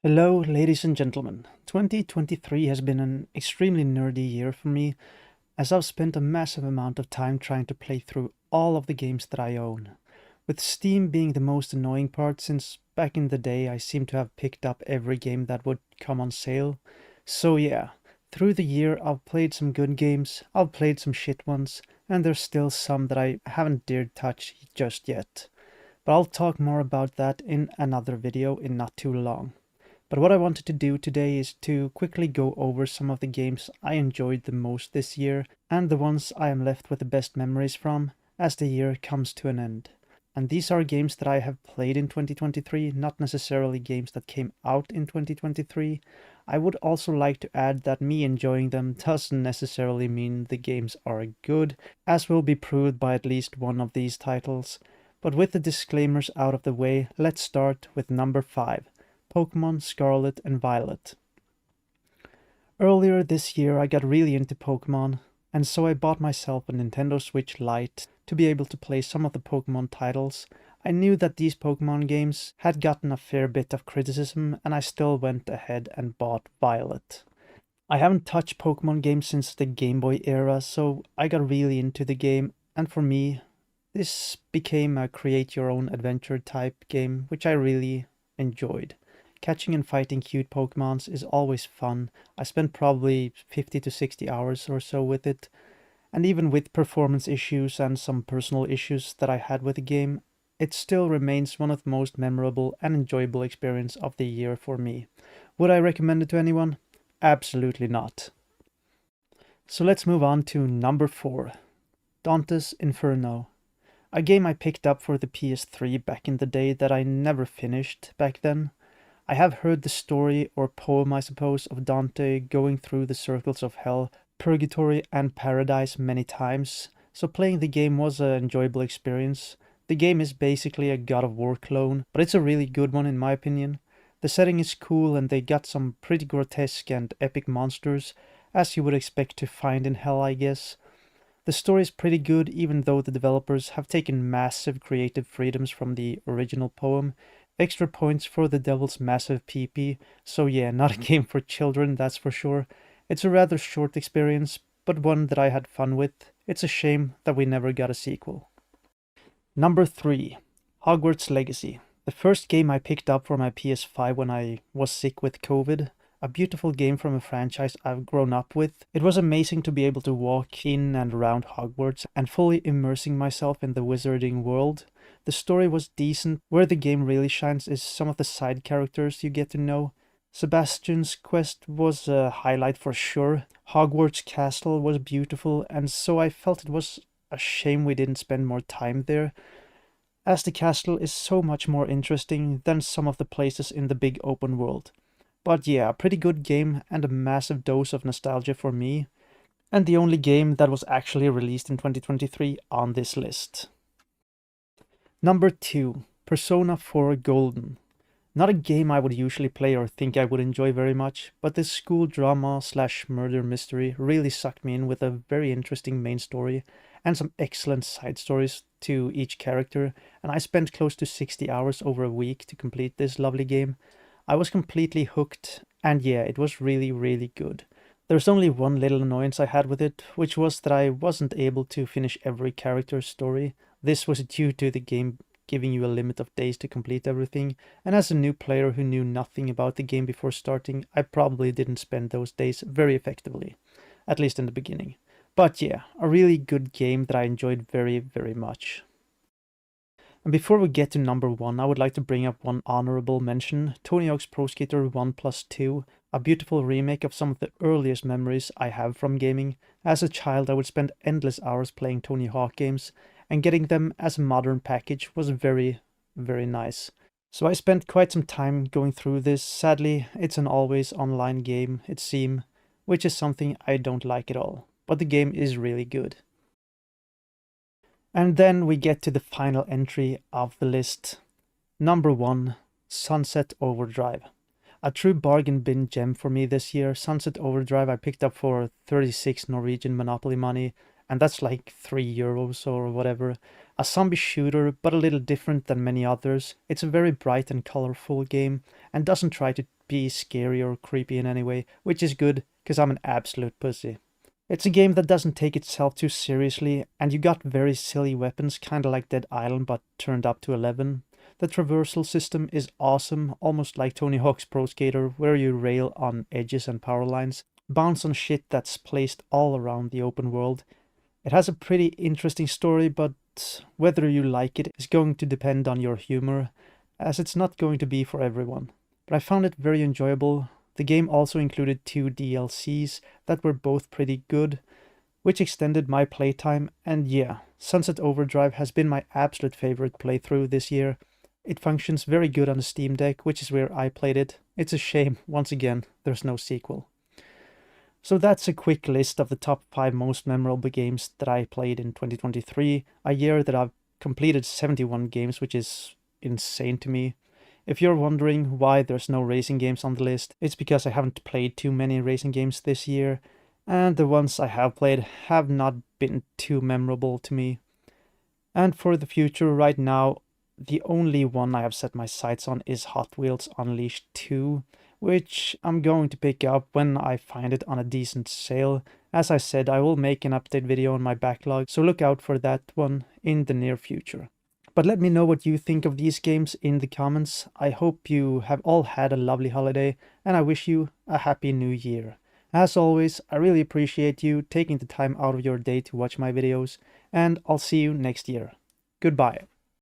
Hello, ladies and gentlemen. 2023 has been an extremely nerdy year for me, as I've spent a massive amount of time trying to play through all of the games that I own. With Steam being the most annoying part, since back in the day I seem to have picked up every game that would come on sale. So yeah, through the year I've played some good games, I've played some shit ones, and there's still some that I haven't dared touch just yet. But I'll talk more about that in another video in not too long. But what I wanted to do today is to quickly go over some of the games I enjoyed the most this year and the ones I am left with the best memories from as the year comes to an end. And these are games that I have played in 2023, not necessarily games that came out in 2023. I would also like to add that me enjoying them doesn't necessarily mean the games are good, as will be proved by at least one of these titles. But with the disclaimers out of the way, let's start with number 5. Pokemon Scarlet and Violet. Earlier this year I got really into Pokemon, and so I bought myself a Nintendo Switch Lite to be able to play some of the Pokemon titles. I knew that these Pokemon games had gotten a fair bit of criticism, and I still went ahead and bought Violet. I haven't touched Pokemon games since the Game Boy era, so I got really into the game, and for me, this became a create-your-own-adventure type game, which I really enjoyed. Catching and fighting cute Pokemons is always fun. I spent probably 50 to 60 hours or so with it, and even with performance issues and some personal issues that I had with the game, it still remains one of the most memorable and enjoyable experience of the year for me. Would I recommend it to anyone? Absolutely not. So let's move on to number 4, Dantes Inferno. A game I picked up for the PS3 back in the day that I never finished back then. I have heard the story, or poem I suppose, of Dante going through the circles of hell, purgatory and paradise many times, so playing the game was an enjoyable experience. The game is basically a God of War clone, but it's a really good one in my opinion. The setting is cool and they got some pretty grotesque and epic monsters, as you would expect to find in hell I guess. The story is pretty good even though the developers have taken massive creative freedoms from the original poem. Extra points for the devil's massive PP, so yeah, not a game for children, that's for sure. It's a rather short experience, but one that I had fun with. It's a shame that we never got a sequel. Number 3. Hogwarts Legacy. The first game I picked up for my PS5 when I was sick with COVID. A beautiful game from a franchise I've grown up with. It was amazing to be able to walk in and around Hogwarts and fully immersing myself in the wizarding world. The story was decent. Where the game really shines is some of the side characters you get to know. Sebastian's quest was a highlight for sure. Hogwarts Castle was beautiful, and so I felt it was a shame we didn't spend more time there, as the castle is so much more interesting than some of the places in the big open world. But yeah, a pretty good game and a massive dose of nostalgia for me, and the only game that was actually released in 2023 on this list. Number 2. Persona 4 Golden. Not a game I would usually play or think I would enjoy very much, but this school drama slash murder mystery really sucked me in with a very interesting main story and some excellent side stories to each character, and I spent close to 60 hours over a week to complete this lovely game. I was completely hooked, and yeah, it was really good. There's only one little annoyance I had with it, which was that I wasn't able to finish every character's story. This was due to the game giving you a limit of days to complete everything, and as a new player who knew nothing about the game before starting, I probably didn't spend those days very effectively, at least in the beginning. But yeah, a really good game that I enjoyed very much. And before we get to number 1, I would like to bring up one honorable mention, Tony Hawk's Pro Skater 1+2, a beautiful remake of some of the earliest memories I have from gaming. As a child, I would spend endless hours playing Tony Hawk games, and getting them as a modern package was very nice. So I spent quite some time going through this. Sadly, it's an always online game, it seems, which is something I don't like at all. But the game is really good. And then we get to the final entry of the list. Number 1, Sunset Overdrive. A true bargain bin gem for me this year. Sunset Overdrive I picked up for 36 Norwegian Monopoly money, and that's like €3 or whatever. A zombie shooter, but a little different than many others. It's a very bright and colorful game, and doesn't try to be scary or creepy in any way, which is good, because I'm an absolute pussy. It's a game that doesn't take itself too seriously, and you got very silly weapons, kinda like Dead Island, but turned up to 11. The traversal system is awesome, almost like Tony Hawk's Pro Skater, where you rail on edges and power lines, bounce on shit that's placed all around the open world. It has a pretty interesting story, but whether you like it is going to depend on your humor, as it's not going to be for everyone. But I found it very enjoyable. The game also included 2 DLCs that were both pretty good, which extended my playtime, and yeah, Sunset Overdrive has been my absolute favorite playthrough this year. It functions very good on the Steam Deck, which is where I played it. It's a shame, once again, there's no sequel. So that's a quick list of the top 5 most memorable games that I played in 2023, a year that I've completed 71 games, which is insane to me. If you're wondering why there's no racing games on the list, it's because I haven't played too many racing games this year, and the ones I have played have not been too memorable to me. And for the future, right now, the only one I have set my sights on is Hot Wheels Unleashed 2, which I'm going to pick up when I find it on a decent sale. As I said, I will make an update video on my backlog, so look out for that one in the near future. But let me know what you think of these games in the comments. I hope you have all had a lovely holiday, and I wish you a happy new year. As always, I really appreciate you taking the time out of your day to watch my videos, and I'll see you next year. Goodbye.